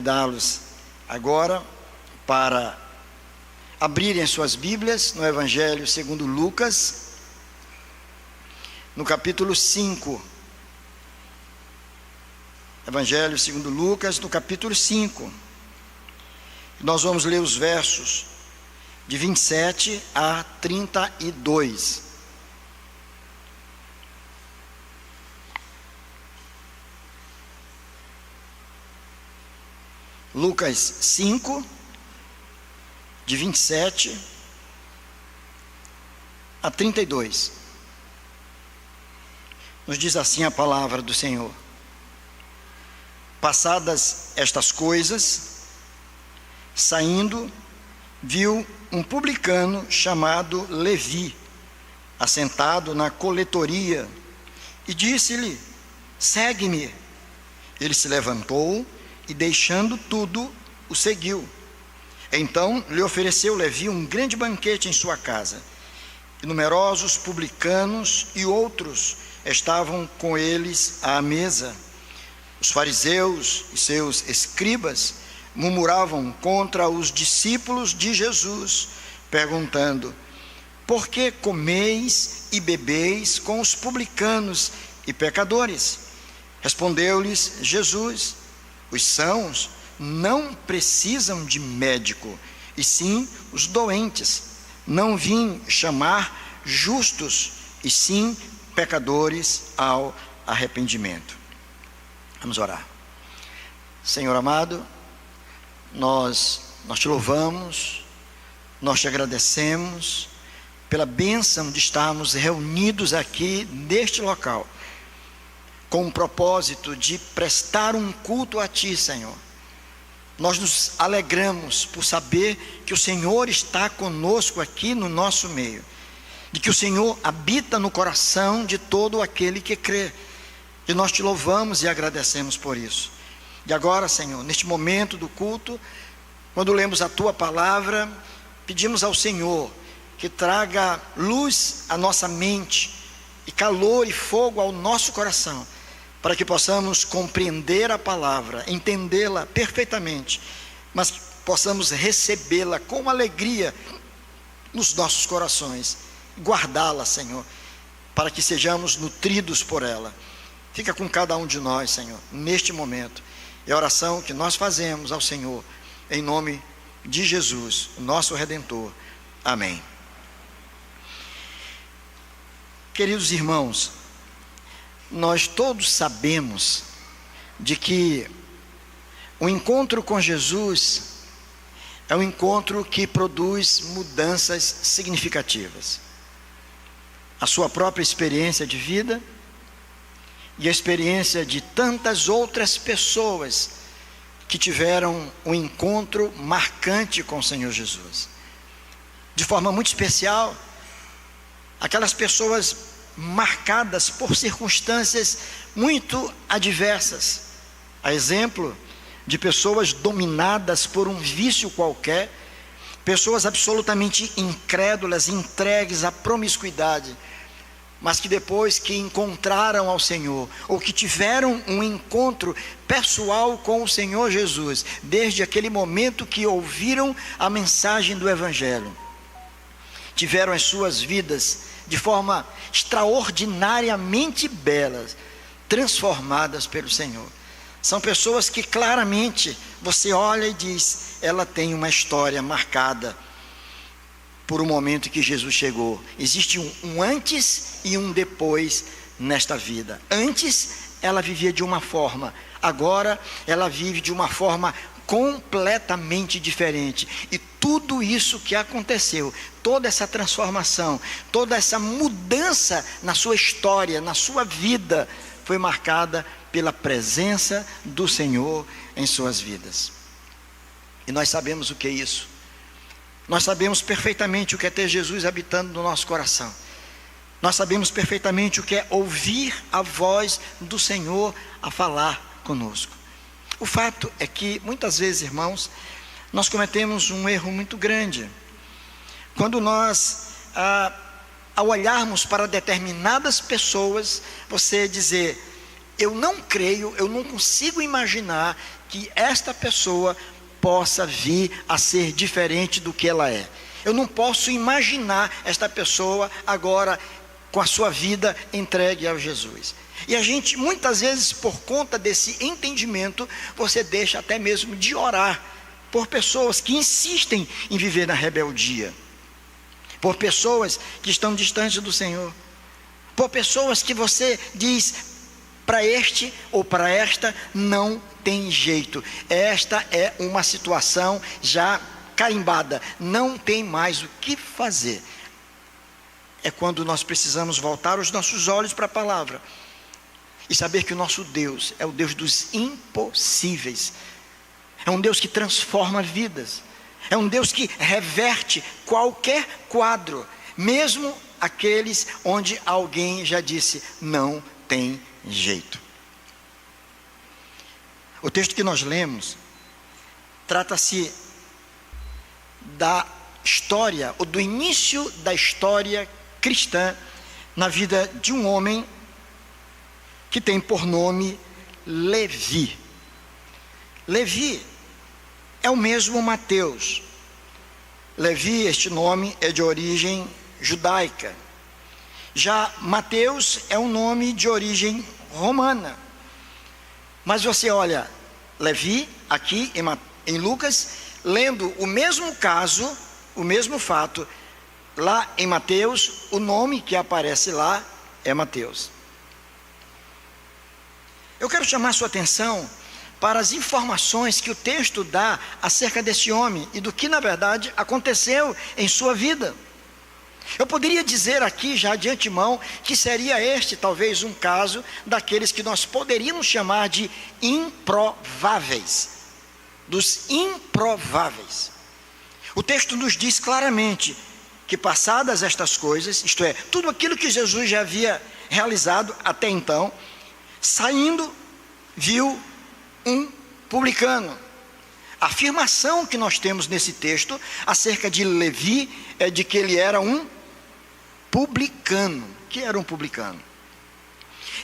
Convidá-los agora para abrirem suas Bíblias no Evangelho segundo Lucas, no capítulo 5. Evangelho segundo Lucas, no capítulo 5. Nós vamos ler os versos de 27 a 32. Lucas 5, de 27 a 32. Nos diz assim a palavra do Senhor: Passadas estas coisas, saindo, viu um publicano chamado Levi, assentado na coletoria, e disse-lhe: segue-me. Ele se levantou e, deixando tudo, o seguiu. Então lhe ofereceu Levi um grande banquete em sua casa, e numerosos publicanos e outros estavam com eles à mesa. Os fariseus e seus escribas murmuravam contra os discípulos de Jesus, perguntando: por que comeis e bebeis com os publicanos e pecadores? Respondeu-lhes Jesus: os sãos não precisam de médico, e sim os doentes. Não vim chamar justos, e sim pecadores ao arrependimento. Vamos orar. Senhor amado, nós te louvamos, nós te agradecemos pela bênção de estarmos reunidos aqui neste local, com o propósito de prestar um culto a Ti, Senhor. Nós nos alegramos por saber que o Senhor está conosco aqui no nosso meio, de que o Senhor habita no coração de todo aquele que crê, e nós te louvamos e agradecemos por isso. E agora, Senhor, neste momento do culto, quando lemos a Tua palavra, pedimos ao Senhor que traga luz à nossa mente, e calor e fogo ao nosso coração, para que possamos compreender a palavra, entendê-la perfeitamente, mas possamos recebê-la com alegria nos nossos corações, guardá-la, Senhor, para que sejamos nutridos por ela. Fica com cada um de nós, Senhor, neste momento. É a oração que nós fazemos ao Senhor, em nome de Jesus, o nosso Redentor. Amém. Queridos irmãos, nós todos sabemos de que o encontro com Jesus é um encontro que produz mudanças significativas. A sua própria experiência de vida e a experiência de tantas outras pessoas que tiveram um encontro marcante com o Senhor Jesus. De forma muito especial, aquelas pessoas marcadas por circunstâncias muito adversas, a exemplo de pessoas dominadas por um vício qualquer, pessoas absolutamente incrédulas, entregues à promiscuidade, mas que depois que encontraram ao Senhor, ou que tiveram um encontro pessoal com o Senhor Jesus, desde aquele momento que ouviram a mensagem do Evangelho, tiveram as suas vidas de forma extraordinariamente belas, transformadas pelo Senhor. São pessoas que claramente você olha e diz: ela tem uma história marcada por um momento em que Jesus chegou. Existe um antes e um depois nesta vida. Antes ela vivia de uma forma, agora ela vive de uma forma completamente diferente. E tudo isso que aconteceu, toda essa transformação, toda essa mudança na sua história, na sua vida, foi marcada pela presença do Senhor em suas vidas. E nós sabemos o que é isso. Nós sabemos perfeitamente o que é ter Jesus habitando no nosso coração. Nós sabemos perfeitamente o que é ouvir a voz do Senhor a falar conosco. O fato é que, muitas vezes, irmãos, nós cometemos um erro muito grande. Quando nós, ao olharmos para determinadas pessoas, você dizer: eu não creio, eu não consigo imaginar que esta pessoa possa vir a ser diferente do que ela é. Eu não posso imaginar esta pessoa agora com a sua vida entregue ao Jesus. E a gente, muitas vezes, por conta desse entendimento, você deixa até mesmo de orar por pessoas que insistem em viver na rebeldia, por pessoas que estão distantes do Senhor, por pessoas que você diz, para este ou para esta não tem jeito, esta é uma situação já carimbada, não tem mais o que fazer. É quando nós precisamos voltar os nossos olhos para a palavra e saber que o nosso Deus é o Deus dos impossíveis, é um Deus que transforma vidas, é um Deus que reverte qualquer quadro, mesmo aqueles onde alguém já disse, não tem jeito. O texto que nós lemos trata-se da história, ou do início da história cristã na vida de um homem que tem por nome Levi. Levi é o mesmo Mateus. Levi, este nome é de origem judaica. Já Mateus é um nome de origem romana. Mas você olha Levi aqui em Lucas, lendo o mesmo caso, o mesmo fato, lá em Mateus, o nome que aparece lá é Mateus. Eu quero chamar sua atenção para as informações que o texto dá acerca desse homem e do que na verdade aconteceu em sua vida. Eu poderia dizer aqui já de antemão que seria este talvez um caso daqueles que nós poderíamos chamar de improváveis, dos improváveis. O texto nos diz claramente que passadas estas coisas, isto é, tudo aquilo que Jesus já havia realizado até então, saindo, viu um publicano. A afirmação que nós temos nesse texto acerca de Levi é de que ele era um publicano. Que era um publicano?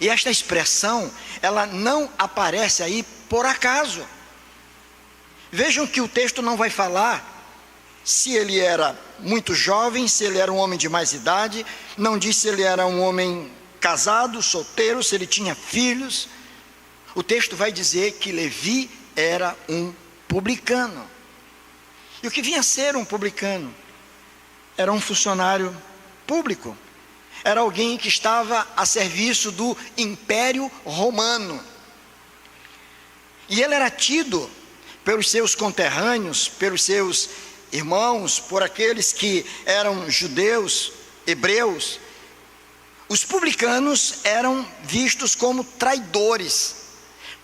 E esta expressão, ela não aparece aí por acaso. Vejam que o texto não vai falar se ele era muito jovem, se ele era um homem de mais idade, não diz se ele era um homem casado, solteiro, se ele tinha filhos. O texto vai dizer que Levi era um publicano. E o que vinha a ser um publicano? Era um funcionário público. Era alguém que estava a serviço do Império Romano. E ele era tido pelos seus conterrâneos, pelos seus irmãos, por aqueles que eram judeus, hebreus. Os publicanos eram vistos como traidores,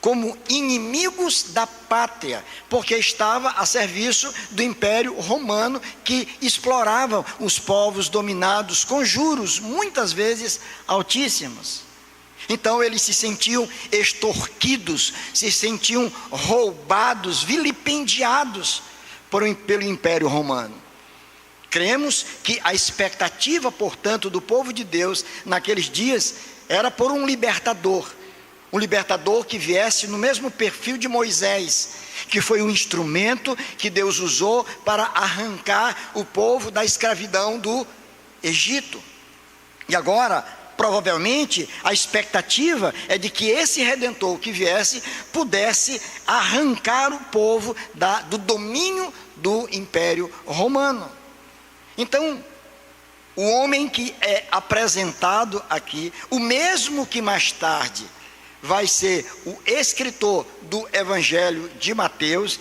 como inimigos da pátria, porque estava a serviço do Império Romano, que explorava os povos dominados com juros, muitas vezes altíssimos. Então eles se sentiam extorquidos, se sentiam roubados, vilipendiados pelo Império Romano. Cremos que a expectativa, portanto, do povo de Deus naqueles dias era por um libertador que viesse no mesmo perfil de Moisés, que foi um instrumento que Deus usou para arrancar o povo da escravidão do Egito. E agora, provavelmente, a expectativa é de que esse Redentor que viesse pudesse arrancar o povo do domínio do Império Romano. Então, o homem que é apresentado aqui, o mesmo que mais tarde vai ser o escritor do Evangelho de Mateus,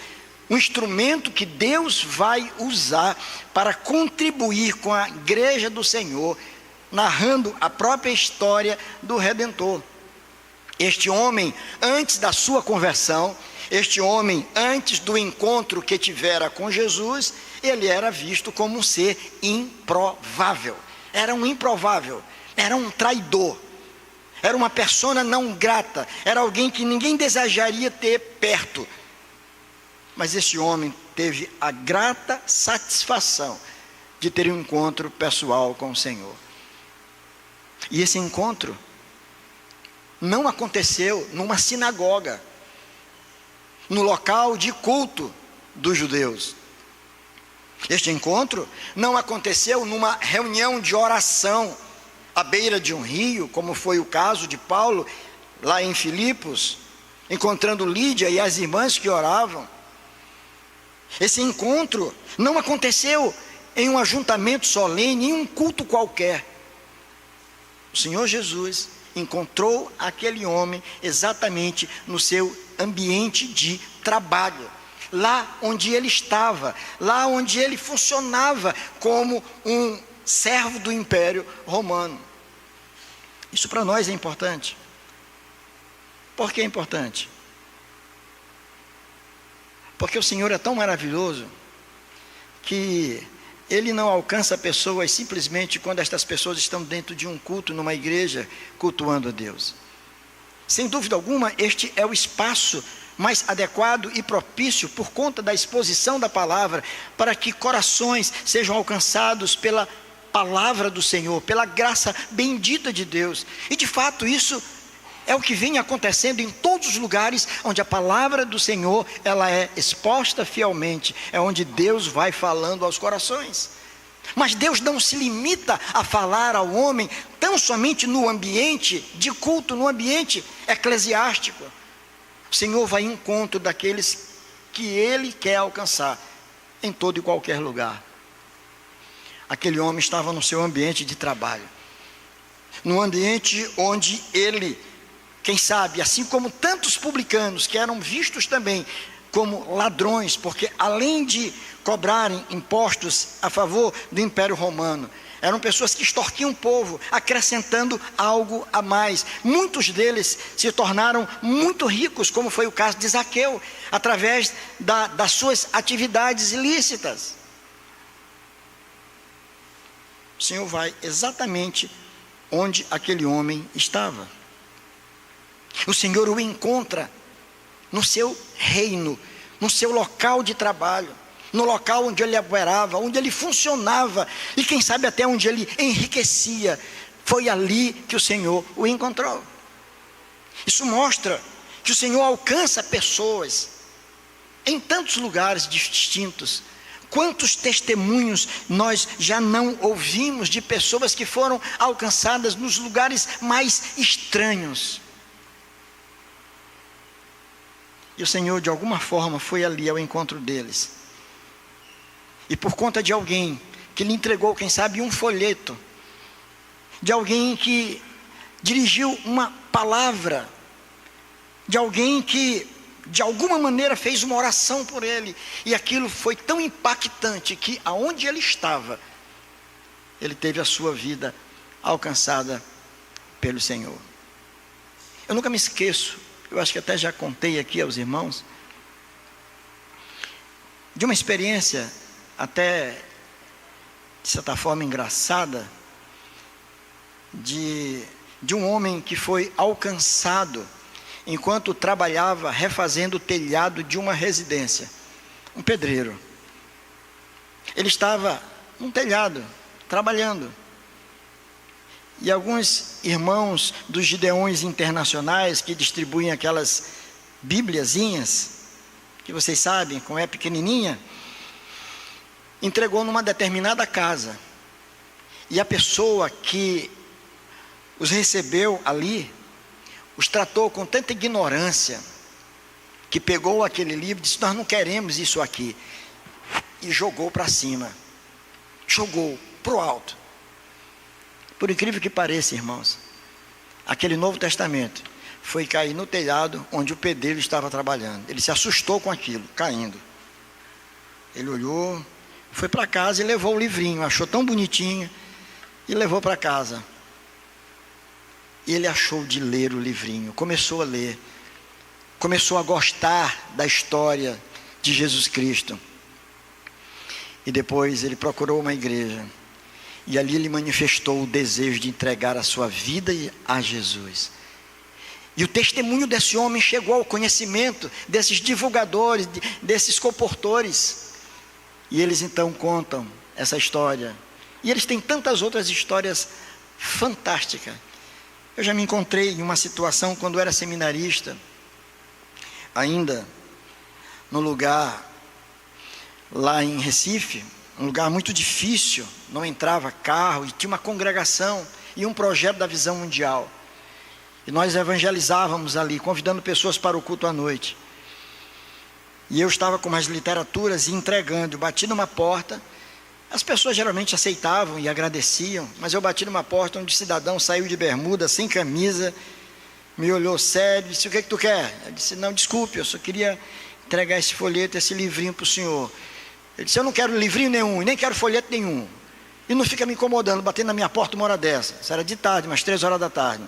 um instrumento que Deus vai usar para contribuir com a igreja do Senhor, narrando a própria história do Redentor. Este homem, antes da sua conversão, este homem, antes do encontro que tivera com Jesus, ele era visto como um ser improvável. Era um improvável, era um traidor. Era uma persona não grata, era alguém que ninguém desejaria ter perto. Mas esse homem teve a grata satisfação de ter um encontro pessoal com o Senhor. E esse encontro não aconteceu numa sinagoga, no local de culto dos judeus. Este encontro não aconteceu numa reunião de oração à beira de um rio, como foi o caso de Paulo lá em Filipos, encontrando Lídia e as irmãs que oravam. Esse encontro não aconteceu em um ajuntamento solene, em um culto qualquer. O Senhor Jesus encontrou aquele homem exatamente no seu ambiente de trabalho, lá onde ele estava, lá onde ele funcionava como um servo do Império Romano. Isso para nós é importante. Por que é importante? Porque o Senhor é tão maravilhoso que Ele não alcança pessoas simplesmente quando estas pessoas estão dentro de um culto, numa igreja, cultuando a Deus. Sem dúvida alguma, este é o espaço mais adequado e propício por conta da exposição da palavra, para que corações sejam alcançados pela palavra do Senhor, pela graça bendita de Deus. E de fato isso é o que vem acontecendo em todos os lugares onde a palavra do Senhor ela é exposta fielmente, é onde Deus vai falando aos corações. Mas Deus não se limita a falar ao homem tão somente no ambiente de culto, no ambiente eclesiástico. O Senhor vai em encontro daqueles que Ele quer alcançar em todo e qualquer lugar. Aquele homem estava no seu ambiente de trabalho, no ambiente onde ele, quem sabe, assim como tantos publicanos que eram vistos também como ladrões, porque além de cobrarem impostos a favor do Império Romano, eram pessoas que extorquiam o povo, acrescentando algo a mais. Muitos deles se tornaram muito ricos, como foi o caso de Zaqueu, através das suas atividades ilícitas. O Senhor vai exatamente onde aquele homem estava. O Senhor o encontra no seu reino, no seu local de trabalho, no local onde ele operava, onde ele funcionava, e quem sabe até onde ele enriquecia. Foi ali que o Senhor o encontrou. Isso mostra que o Senhor alcança pessoas em tantos lugares distintos. Quantos testemunhos nós já não ouvimos de pessoas que foram alcançadas nos lugares mais estranhos. E o Senhor de alguma forma foi ali ao encontro deles. E por conta de alguém que lhe entregou, quem sabe, um folheto, de alguém que dirigiu uma palavra, de alguém que de alguma maneira fez uma oração por ele, e aquilo foi tão impactante que aonde ele estava, ele teve a sua vida alcançada pelo Senhor. Eu nunca me esqueço, eu acho que até já contei aqui aos irmãos, de uma experiência até de certa forma engraçada, de um homem que foi alcançado enquanto trabalhava refazendo o telhado de uma residência, um pedreiro. Ele estava num telhado, trabalhando, e alguns irmãos dos Gideões Internacionais, que distribuem aquelas bibliazinhas, que vocês sabem, como é pequenininha, entregou numa determinada casa, e a pessoa que os recebeu ali, os tratou com tanta ignorância, que pegou aquele livro e disse: nós não queremos isso aqui, e jogou para cima, jogou para o alto. Por incrível que pareça, irmãos, aquele Novo Testamento foi cair no telhado onde o pedreiro estava trabalhando. Ele se assustou com aquilo, caindo. Ele olhou, foi para casa e levou o livrinho, achou tão bonitinho, e levou para casa. E ele achou de ler o livrinho, começou a ler, começou a gostar da história de Jesus Cristo. E depois ele procurou uma igreja, e ali ele manifestou o desejo de entregar a sua vida a Jesus. E o testemunho desse homem chegou ao conhecimento desses divulgadores, desses comportores. E eles então contam essa história. E eles têm tantas outras histórias fantásticas, Eu já me encontrei em uma situação quando era seminarista, ainda no lugar lá em Recife, um lugar muito difícil, não entrava carro, e tinha uma congregação e um projeto da Visão Mundial. E nós evangelizávamos ali, convidando pessoas para o culto à noite. E eu estava com umas literaturas e entregando. Eu bati numa porta, as pessoas geralmente aceitavam e agradeciam, mas eu bati numa porta onde o cidadão saiu de bermuda, sem camisa, me olhou sério, disse: o que é que tu quer? Eu disse: não, desculpe, eu só queria entregar esse folheto, esse livrinho para o senhor. Ele disse: eu não quero livrinho nenhum, e nem quero folheto nenhum. E não fica me incomodando, batendo na minha porta uma hora dessa. Isso era de tarde, umas 3 horas da tarde.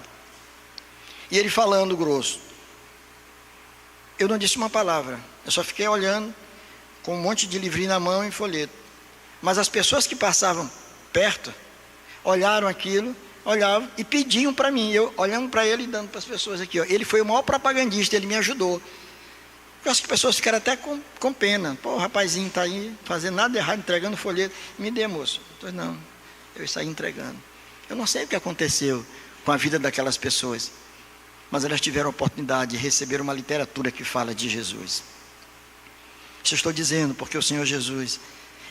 E ele falando grosso. Eu não disse uma palavra, eu só fiquei olhando, com um monte de livrinho na mão e folheto. Mas as pessoas que passavam perto, olharam aquilo, olhavam e pediam para mim. Eu olhando para ele e dando para as pessoas aqui. Ó. Ele foi o maior propagandista, ele me ajudou. Eu acho que as pessoas ficaram até com pena. Pô, o rapazinho está aí, fazendo nada errado, entregando folheto. Me dê, moço. Eu disse: não, eu saí entregando. Eu não sei o que aconteceu com a vida daquelas pessoas, mas elas tiveram a oportunidade de receber uma literatura que fala de Jesus. Isso eu estou dizendo porque o Senhor Jesus,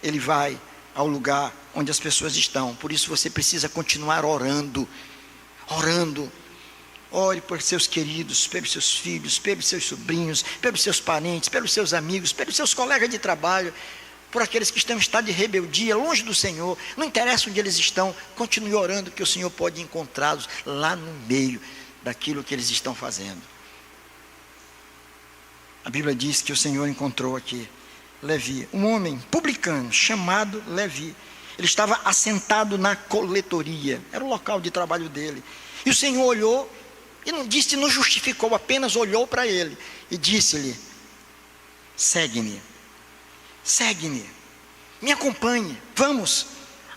Ele vai ao lugar onde as pessoas estão. Por isso você precisa continuar orando. Orando. Ore por seus queridos, pelos seus filhos, pelos seus sobrinhos, pelos seus parentes, pelos seus amigos, pelos seus colegas de trabalho, por aqueles que estão em estado de rebeldia, longe do Senhor. Não interessa onde eles estão, continue orando, que o Senhor pode encontrá-los lá no meio daquilo que eles estão fazendo. A Bíblia diz que o Senhor encontrou aqui Levi, um homem publicano chamado Levi. Ele estava assentado na coletoria, era o local de trabalho dele. E o Senhor olhou e não disse, não justificou, apenas olhou para ele e disse-lhe: segue-me, segue-me, me acompanhe, vamos.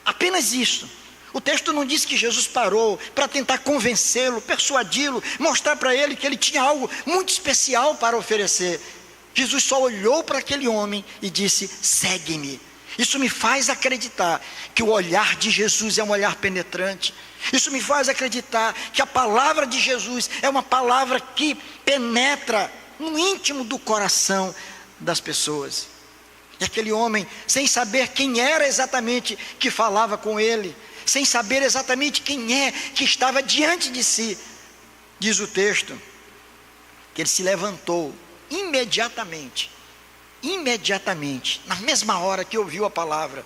Apenas isso. O texto não diz que Jesus parou para tentar convencê-lo, persuadi-lo, mostrar para ele que ele tinha algo muito especial para oferecer. Jesus só olhou para aquele homem e disse: segue-me. Isso me faz acreditar que o olhar de Jesus é um olhar penetrante. Isso me faz acreditar que a palavra de Jesus é uma palavra que penetra no íntimo do coração das pessoas. E aquele homem, sem saber quem era exatamente que falava com ele, sem saber exatamente quem é que estava diante de si, diz o texto, que ele se levantou imediatamente, na mesma hora que ouviu a palavra,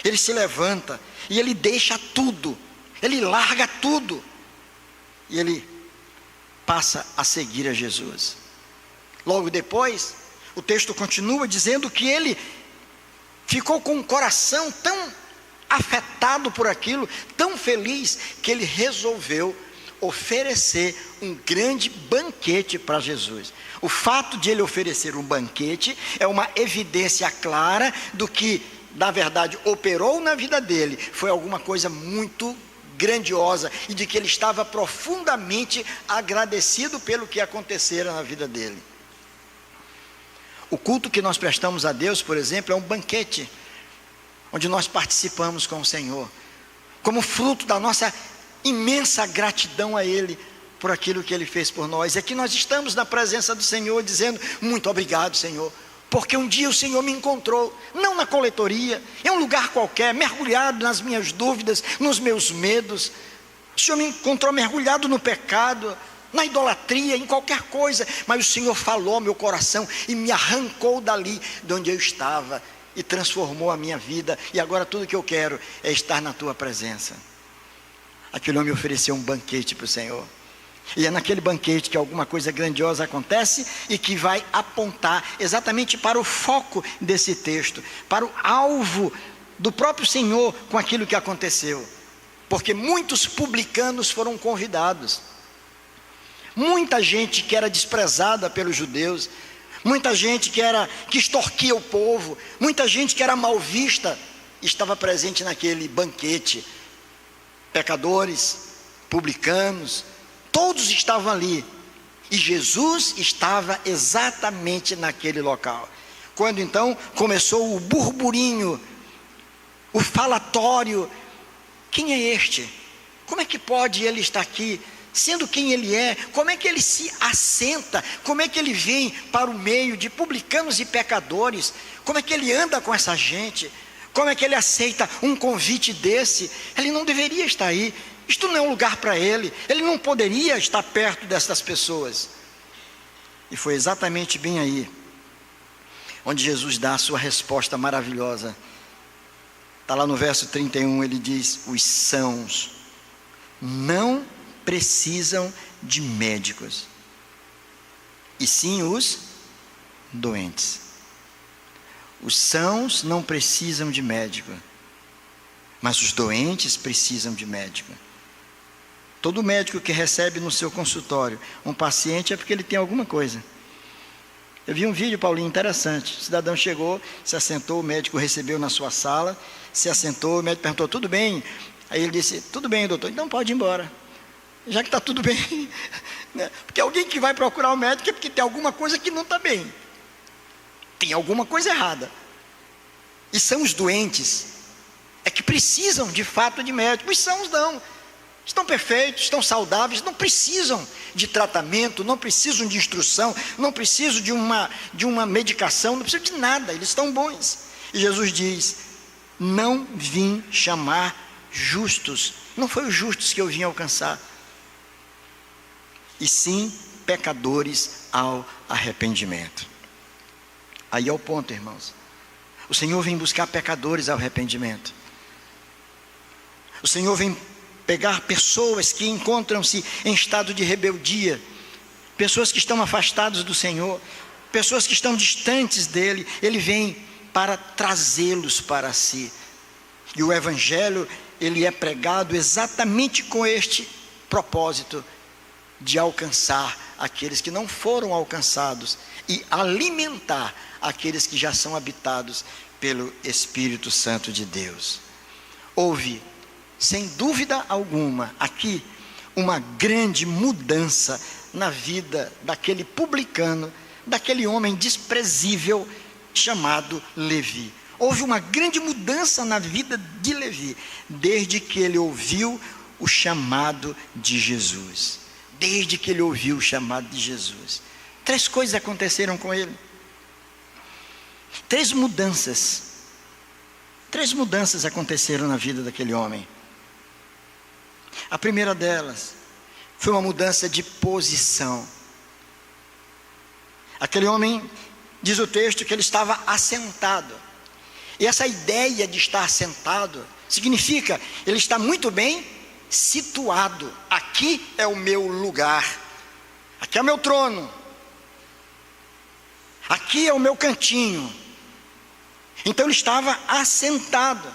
ele se levanta e ele deixa tudo, ele larga tudo, e ele passa a seguir a Jesus. Logo depois, o texto continua dizendo que ele ficou com o coração tão afetado por aquilo, tão feliz, que ele resolveu oferecer um grande banquete para Jesus. O fato de ele oferecer um banquete é uma evidência clara do que, na verdade, operou na vida dele. Foi alguma coisa muito grandiosa e de que ele estava profundamente agradecido pelo que acontecera na vida dele. O culto que nós prestamos a Deus, por exemplo, é um banquete, onde nós participamos com o Senhor, como fruto da nossa imensa gratidão a Ele, por aquilo que Ele fez por nós. É que nós estamos na presença do Senhor, dizendo: muito obrigado, Senhor, porque um dia o Senhor me encontrou, não na coletoria, em um lugar qualquer, mergulhado nas minhas dúvidas, nos meus medos. O Senhor me encontrou mergulhado no pecado, na idolatria, em qualquer coisa, mas o Senhor falou ao meu coração e me arrancou dali de onde eu estava e transformou a minha vida, e agora tudo que eu quero é estar na tua presença. Aquele homem ofereceu um banquete para o Senhor, e é naquele banquete que alguma coisa grandiosa acontece e que vai apontar exatamente para o foco desse texto, para o alvo do próprio Senhor com aquilo que aconteceu, porque muitos publicanos foram convidados, muita gente que era desprezada pelos judeus, muita gente que extorquia o povo, muita gente que era mal vista, estava presente naquele banquete. Pecadores, publicanos, todos estavam ali, e Jesus estava exatamente naquele local. Quando então começou o burburinho, o falatório: quem é este? Como é que pode ele estar aqui sendo quem ele é, como é que ele se assenta, como é que ele vem para o meio de publicanos e pecadores, como é que ele anda com essa gente, como é que ele aceita um convite desse? Ele não deveria estar aí, isto não é um lugar para ele não poderia estar perto dessas pessoas. E foi exatamente bem aí, onde Jesus dá a sua resposta maravilhosa. Está lá no verso 31, ele diz: os sãos não precisam de médicos, e sim os doentes. Os sãos não precisam de médico, mas os doentes precisam de médico. Todo médico que recebe no seu consultório um paciente é porque ele tem alguma coisa. Eu vi um vídeo, Paulinho, interessante. O cidadão chegou, se assentou, o médico recebeu na sua sala, se assentou, o médico perguntou: tudo bem? Aí ele disse: tudo bem, doutor. Então pode ir embora, já que está tudo bem. Porque alguém que vai procurar o médico é porque tem alguma coisa que não está bem, tem alguma coisa errada. E são os doentes é que precisam de fato de médico. Os sãos não, estão perfeitos, estão saudáveis, não precisam de tratamento, não precisam de instrução, não precisam de uma medicação, não precisam de nada, eles estão bons. E Jesus diz: não vim chamar justos, não foi os justos que eu vim alcançar, e sim pecadores ao arrependimento. Aí é o ponto, irmãos. O Senhor vem buscar pecadores ao arrependimento. O Senhor vem pegar pessoas que encontram-se em estado de rebeldia, pessoas que estão afastadas do Senhor, pessoas que estão distantes dEle. Ele vem para trazê-los para si. E o Evangelho, ele é pregado exatamente com este propósito, de alcançar aqueles que não foram alcançados e alimentar aqueles que já são habitados pelo Espírito Santo de Deus. Houve, sem dúvida alguma, aqui uma grande mudança na vida daquele publicano, daquele homem desprezível chamado Levi. Houve uma grande mudança na vida de Levi, desde que ele ouviu o chamado de Jesus. Desde que ele ouviu o chamado de Jesus. 3 coisas aconteceram com ele. 3 mudanças. 3 mudanças aconteceram na vida daquele homem. A primeira delas foi uma mudança de posição. Aquele homem, diz o texto, que ele estava assentado. E essa ideia de estar sentado significa ele está muito bem situado. Aqui é o meu lugar, aqui é o meu trono, aqui é o meu cantinho. Então ele estava assentado,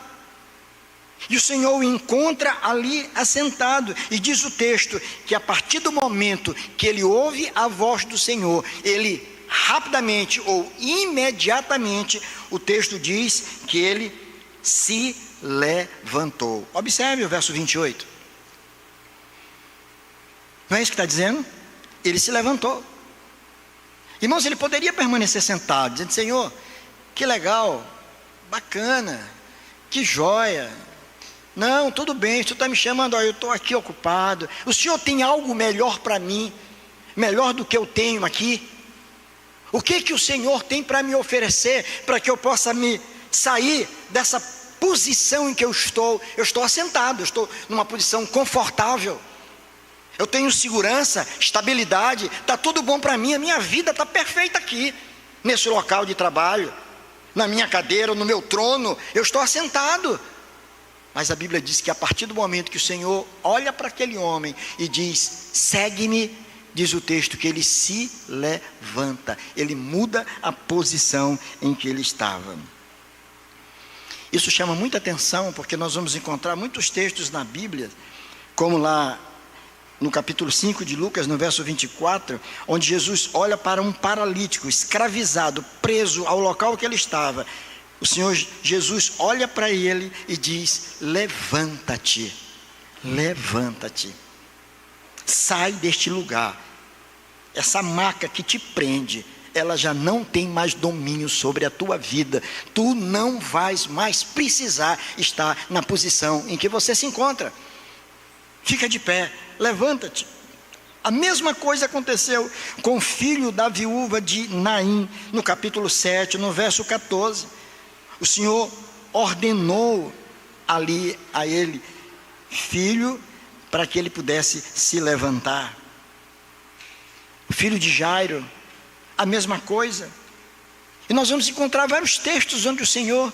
e o Senhor o encontra ali assentado, e diz o texto que a partir do momento que ele ouve a voz do Senhor, ele rapidamente ou imediatamente, o texto diz que ele se levantou. Observe o verso 28. Não é isso que está dizendo? Ele se levantou. Irmãos, ele poderia permanecer sentado, dizendo: Senhor, que legal, bacana, que joia. Não, tudo bem, o Senhor está me chamando, eu estou aqui ocupado. O Senhor tem algo melhor para mim, melhor do que eu tenho aqui? O que o Senhor tem para me oferecer, para que eu possa me sair dessa posição em que eu estou? Eu estou assentado, eu estou numa posição confortável. Eu tenho segurança, estabilidade, está tudo bom para mim, a minha vida está perfeita aqui, nesse local de trabalho, na minha cadeira, no meu trono, eu estou assentado. Mas a Bíblia diz que a partir do momento que o Senhor olha para aquele homem e diz: segue-me, diz o texto que ele se levanta, ele muda a posição em que ele estava. Isso chama muita atenção, porque nós vamos encontrar muitos textos na Bíblia, como lá no capítulo 5 de Lucas, no verso 24, onde Jesus olha para um paralítico, escravizado, preso ao local que ele estava. O Senhor Jesus olha para ele e diz: levanta-te, levanta-te, sai deste lugar. Essa maca que te prende, ela já não tem mais domínio sobre a tua vida. Tu não vais mais precisar estar na posição em que você se encontra. Fica de pé, levanta-te. A mesma coisa aconteceu com o filho da viúva de Naim, no capítulo 7, no verso 14. O Senhor ordenou ali a ele filho, para que ele pudesse se levantar. O filho de Jairo, a mesma coisa. E nós vamos encontrar vários textos onde o Senhor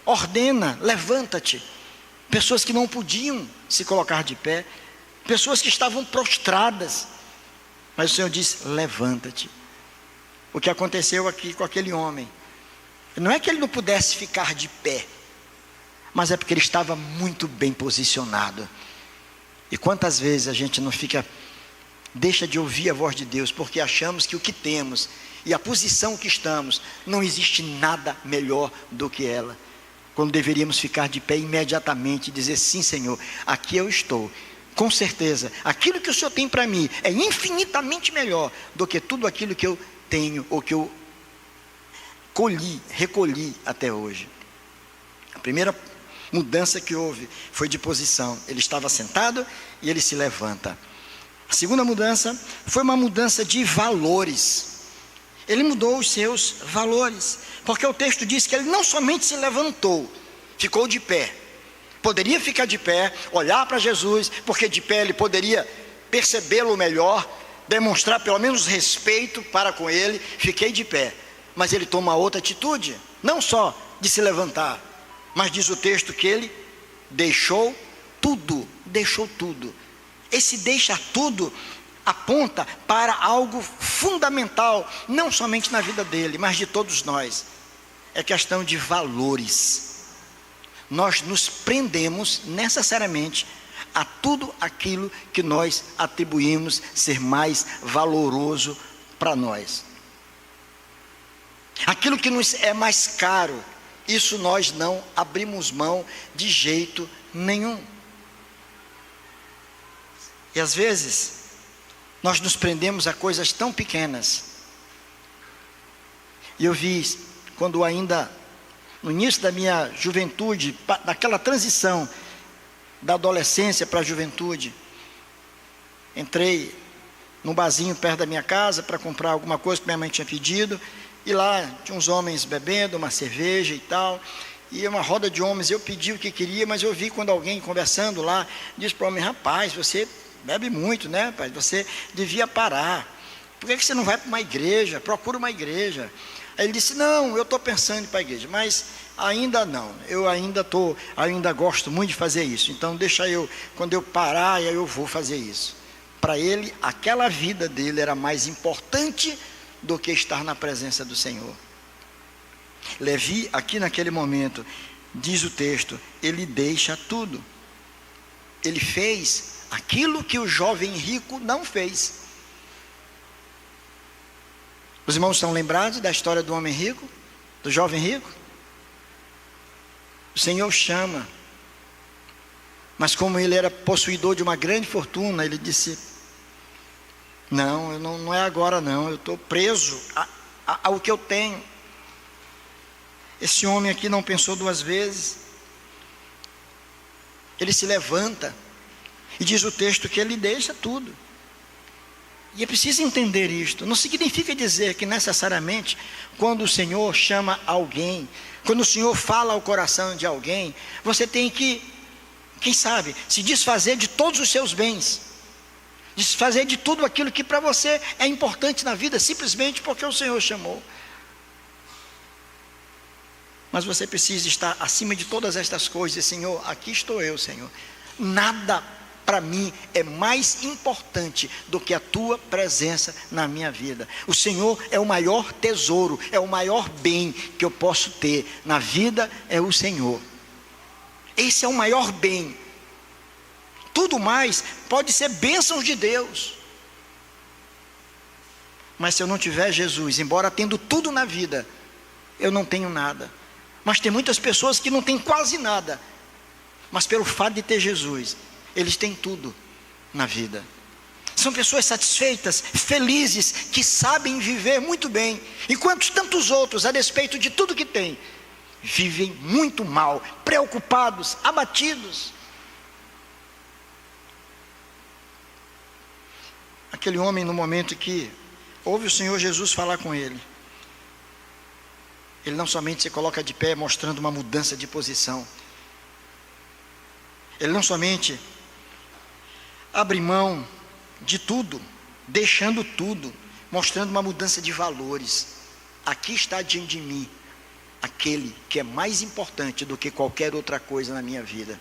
ordena: levanta-te. Pessoas que não podiam se colocar de pé, pessoas que estavam prostradas, mas o Senhor diz: levanta-te. O que aconteceu aqui com aquele homem, não é que ele não pudesse ficar de pé, mas é porque ele estava muito bem posicionado. E quantas vezes a gente não deixa de ouvir a voz de Deus, porque achamos que o que temos e a posição que estamos, não existe nada melhor do que ela, quando deveríamos ficar de pé imediatamente e dizer: sim, Senhor, aqui eu estou. Com certeza, aquilo que o Senhor tem para mim é infinitamente melhor do que tudo aquilo que eu tenho, ou que eu recolhi até hoje. A primeira mudança que houve foi de posição. Ele estava sentado e ele se levanta. A segunda mudança foi uma mudança de valores. Ele mudou os seus valores, porque o texto diz que ele não somente se levantou, ficou de pé. Poderia ficar de pé, olhar para Jesus, porque de pé ele poderia percebê-lo melhor, demonstrar pelo menos respeito para com ele. Fiquei de pé. Mas ele toma outra atitude, não só de se levantar, mas diz o texto que ele deixou tudo. Esse deixar tudo aponta para algo fundamental, não somente na vida dele, mas de todos nós. É questão de valores. Nós nos prendemos necessariamente a tudo aquilo que nós atribuímos ser mais valoroso para nós. Aquilo que nos é mais caro, isso nós não abrimos mão de jeito nenhum. E às vezes nós nos prendemos a coisas tão pequenas. E eu vi, quando ainda no início da minha juventude, naquela transição da adolescência para a juventude, entrei num barzinho perto da minha casa para comprar alguma coisa que minha mãe tinha pedido, e lá tinha uns homens bebendo uma cerveja e tal, e uma roda de homens. Eu pedi o que queria, mas eu vi quando alguém conversando lá, disse para o homem: rapaz, você bebe muito, né, rapaz? Você devia parar. Por que você não vai para uma igreja? Procura uma igreja. Aí ele disse: não, eu estou pensando em ir para a igreja, mas ainda não, eu ainda gosto muito de fazer isso, então deixa eu, quando eu parar, eu vou fazer isso. Para ele, aquela vida dele era mais importante do que estar na presença do Senhor. Levi, aqui naquele momento, diz o texto, ele deixa tudo. Ele fez aquilo que o jovem rico não fez. Os irmãos estão lembrados da história do homem rico, do jovem rico? O Senhor chama, mas como ele era possuidor de uma grande fortuna, ele disse: não é agora não, eu estou preso ao que eu tenho. Esse homem aqui não pensou duas vezes. Ele se levanta, e diz o texto que ele deixa tudo. E é preciso entender isto. Não significa dizer que necessariamente, quando o Senhor chama alguém, quando o Senhor fala ao coração de alguém, você tem que, quem sabe, se desfazer de todos os seus bens, desfazer de tudo aquilo que para você é importante na vida, simplesmente porque o Senhor chamou. Mas você precisa estar acima de todas estas coisas. Senhor, aqui estou eu, Senhor. Nada para mim é mais importante do que a tua presença na minha vida. O Senhor é o maior tesouro, é o maior bem que eu posso ter na vida, é o Senhor. Esse é o maior bem. Tudo mais pode ser bênçãos de Deus, mas se eu não tiver Jesus, embora tendo tudo na vida, eu não tenho nada. Mas tem muitas pessoas que não têm quase nada, mas pelo fato de ter Jesus, eles têm tudo na vida. São pessoas satisfeitas, felizes, que sabem viver muito bem, enquanto tantos outros, a despeito de tudo que têm, vivem muito mal, preocupados, abatidos. 1 Coríntios 13, 1 aquele homem, no momento que ouve o Senhor Jesus falar com ele, ele não somente se coloca de pé mostrando uma mudança de posição, ele não somente abre mão de tudo, deixando tudo, mostrando uma mudança de valores. Aqui está diante de mim aquele que é mais importante do que qualquer outra coisa na minha vida.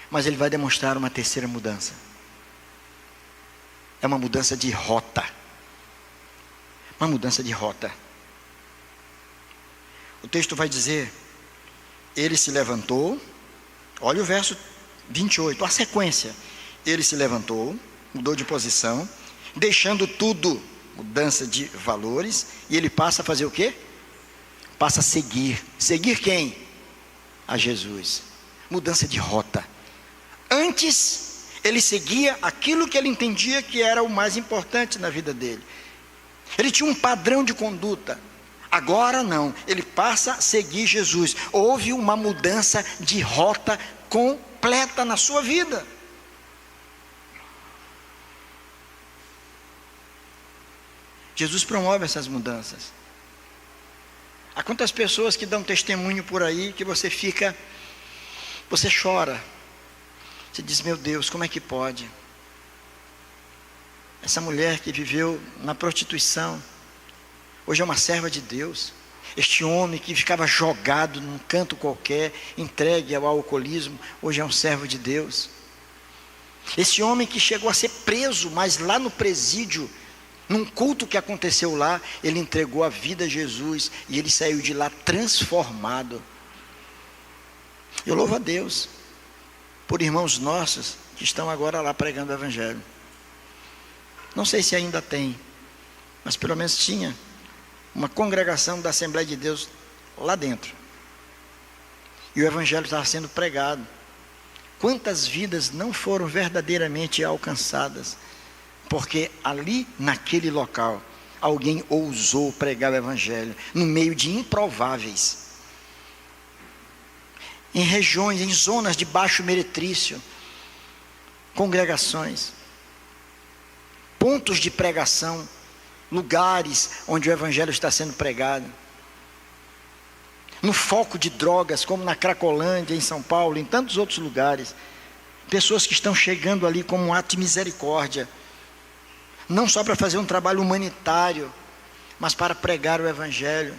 Mas ele vai demonstrar uma terceira mudança. É uma mudança de rota. Uma mudança de rota. O texto vai dizer: ele se levantou. Olha o verso 28, a sequência. Ele se levantou, mudou de posição, deixando tudo, mudança de valores, e ele passa a fazer o quê? Passa a seguir. Seguir quem? A Jesus. Mudança de rota. Antes, ele seguia aquilo que ele entendia que era o mais importante na vida dele. Ele tinha um padrão de conduta. Agora não, ele passa a seguir Jesus. Houve uma mudança de rota completa na sua vida. Jesus promove essas mudanças. Há quantas pessoas que dão testemunho por aí que você chora. Você diz: meu Deus, como é que pode? Essa mulher que viveu na prostituição, hoje é uma serva de Deus. Este homem que ficava jogado num canto qualquer, entregue ao alcoolismo, hoje é um servo de Deus. Esse homem que chegou a ser preso, mas lá no presídio, num culto que aconteceu lá, ele entregou a vida a Jesus e ele saiu de lá transformado. Eu louvo a Deus por irmãos nossos que estão agora lá pregando o Evangelho. Não sei se ainda tem, mas pelo menos tinha uma congregação da Assembleia de Deus lá dentro. E o Evangelho estava sendo pregado. Quantas vidas não foram verdadeiramente alcançadas? Porque ali, naquele local, alguém ousou pregar o Evangelho, no meio de improváveis, em regiões, em zonas de baixo meretrício, congregações, pontos de pregação, lugares onde o Evangelho está sendo pregado, no foco de drogas, como na Cracolândia, em São Paulo, em tantos outros lugares, pessoas que estão chegando ali como um ato de misericórdia, não só para fazer um trabalho humanitário, mas para pregar o Evangelho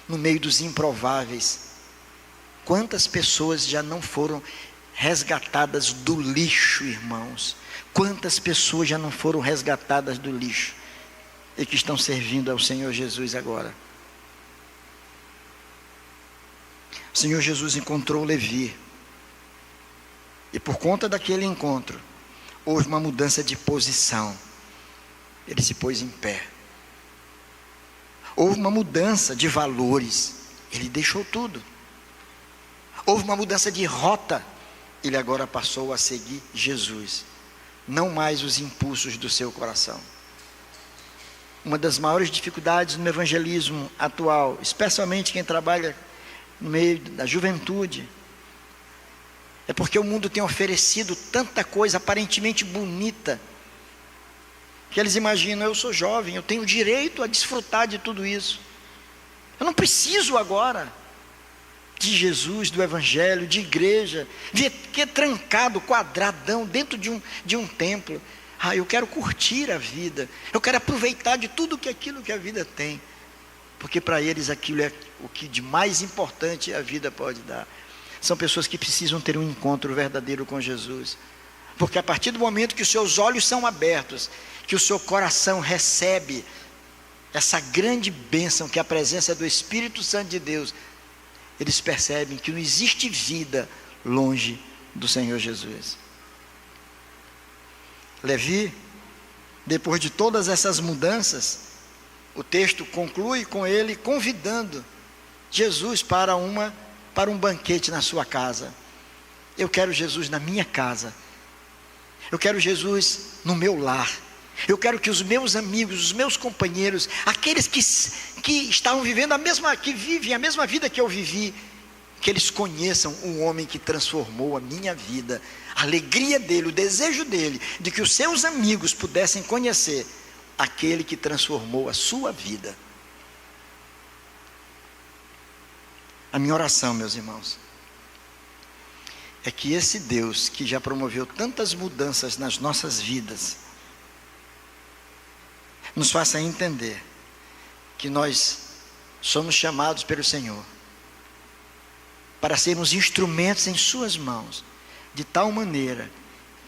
no meio dos improváveis. Quantas pessoas já não foram resgatadas do lixo, irmãos? Quantas pessoas já não foram resgatadas do lixo e que estão servindo ao Senhor Jesus agora? O Senhor Jesus encontrou Levi, e por conta daquele encontro houve uma mudança de posição. Ele se pôs em pé. Houve uma mudança de valores. Ele deixou tudo. Houve uma mudança de rota. Ele agora passou a seguir Jesus, não mais os impulsos do seu coração. Uma das maiores dificuldades no evangelismo atual, especialmente quem trabalha no meio da juventude, é porque o mundo tem oferecido tanta coisa aparentemente bonita, que eles imaginam: eu sou jovem, eu tenho direito a desfrutar de tudo isso, eu não preciso agora de Jesus, do Evangelho, de igreja, fiquei trancado, quadradão, dentro de um templo. Eu quero curtir a vida, eu quero aproveitar de tudo aquilo que a vida tem, porque para eles aquilo é o que de mais importante a vida pode dar. São pessoas que precisam ter um encontro verdadeiro com Jesus, porque a partir do momento que os seus olhos são abertos, que o seu coração recebe essa grande bênção que é a presença do Espírito Santo de Deus, eles percebem que não existe vida longe do Senhor Jesus. Levi, depois de todas essas mudanças, o texto conclui com ele convidando Jesus para um banquete na sua casa. Eu quero Jesus na minha casa, eu quero Jesus no meu lar, eu quero que os meus amigos, os meus companheiros, aqueles que estavam vivendo que vivem a mesma vida que eu vivi, que eles conheçam o homem que transformou a minha vida, a alegria dele, o desejo dele, de que os seus amigos pudessem conhecer aquele que transformou a sua vida. A minha oração, meus irmãos, é que esse Deus que já promoveu tantas mudanças nas nossas vidas, nos faça entender que nós somos chamados pelo Senhor para sermos instrumentos em suas mãos, de tal maneira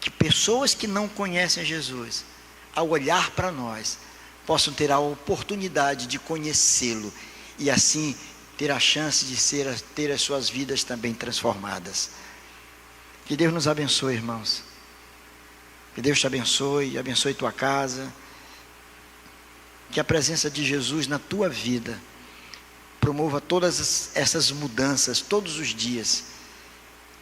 que pessoas que não conhecem Jesus, ao olhar para nós, possam ter a oportunidade de conhecê-lo e assim ter a chance de ter as suas vidas também transformadas. Que Deus nos abençoe, irmãos. Que Deus te abençoe, abençoe tua casa. Que a presença de Jesus na tua vida promova todas essas mudanças todos os dias.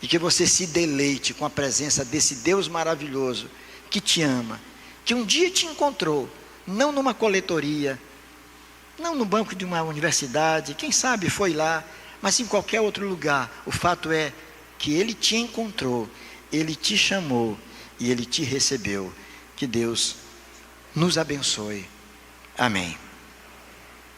E que você se deleite com a presença desse Deus maravilhoso que te ama, que um dia te encontrou, não numa coletoria, não no banco de uma universidade, quem sabe foi lá, mas em qualquer outro lugar. O fato é que Ele te encontrou, Ele te chamou e Ele te recebeu. Que Deus nos abençoe. Amém.